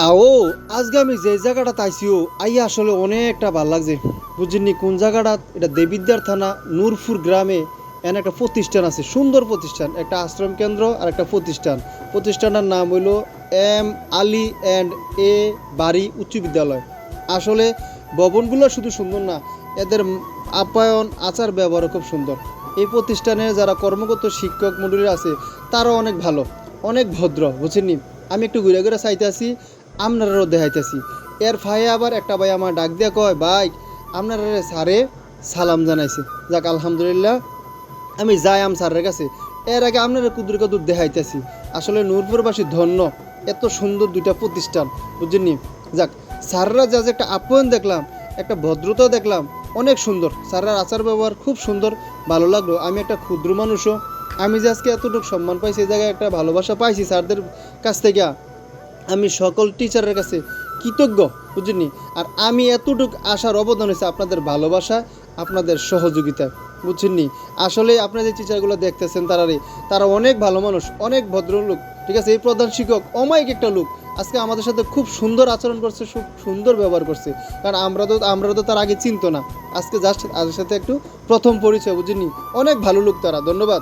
আও আজকে আমি যে জায়গাটা তাইছিও আইয়া আসলে অনেকটা ভাল লাগছে। বুঝিনি কোন জায়গাটা, এটা দেবিদ্যার থানা নূরপুর গ্রামে এন একটা প্রতিষ্ঠান আছে, সুন্দর প্রতিষ্ঠান, একটা আশ্রম কেন্দ্র আর একটা প্রতিষ্ঠান। প্রতিষ্ঠানটার নাম হইল এম আলী অ্যান্ড এ বাড়ি উচ্চ বিদ্যালয়। আসলে ভবনগুলো শুধু সুন্দর না, এদের আপ্যায়ন আচার ব্যবহারও খুব সুন্দর। এই প্রতিষ্ঠানে যারা কর্মরত শিক্ষক মণ্ডলী আছে তারাও অনেক ভালো, অনেক ভদ্র। বুঝছেন, আমি একটু ঘুরে ঘুরে চাইতে আসি, আপনারাও দেখাইতেছি। এর ফায়ে আবার একটা ভাই আমার ডাক দিয়া কয়, ভাই আপনারা স্যারে সালাম জানাইছে। যাক আলহামদুলিল্লাহ, আমি যাই স্যারের কাছে। এর আগে আপনারা কুদুর কুদুর দেখাইতেছি। আসলে নূরপুরবাসী ধন্য, এত সুন্দর দুইটা প্রতিষ্ঠান। বুঝছেন, যাক স্যাররা যা যে একটা আপ্যায়ন দেখলাম, একটা ভদ্রতা দেখলাম, অনেক সুন্দর। স্যাররার আচার ব্যবহার খুব সুন্দর, ভালো লাগলো। আমি একটা ক্ষুদ্র মানুষও, আমি যে আজকে এতটুকু সম্মান পাইছি, এই জায়গায় একটা ভালোবাসা পাইছি স্যারদের কাছ থেকে, আমি সকল টিচারের কাছে কৃতজ্ঞ। বুঝিনি, আর আমি এতটুকু আসার অবদান হয়েছে আপনাদের ভালোবাসা, আপনাদের সহযোগিতা। বুঝছেননি, আসলে আপনারা যে টিচারগুলো দেখতেছেন তারা অনেক ভালো মানুষ, অনেক ভদ্রলোক। ঠিক আছে, এই প্রধান শিক্ষক অমায়িক একটা লোক, আজকে আমাদের সাথে খুব সুন্দর আচরণ করছে, খুব সুন্দর ব্যবহার করছে। কারণ আমরা তো তার আগে চিনতো না, আজকে জাস্ট তাদের সাথে একটু প্রথম পরিচয়। বুঝিনি, অনেক ভালো লোক তারা। ধন্যবাদ।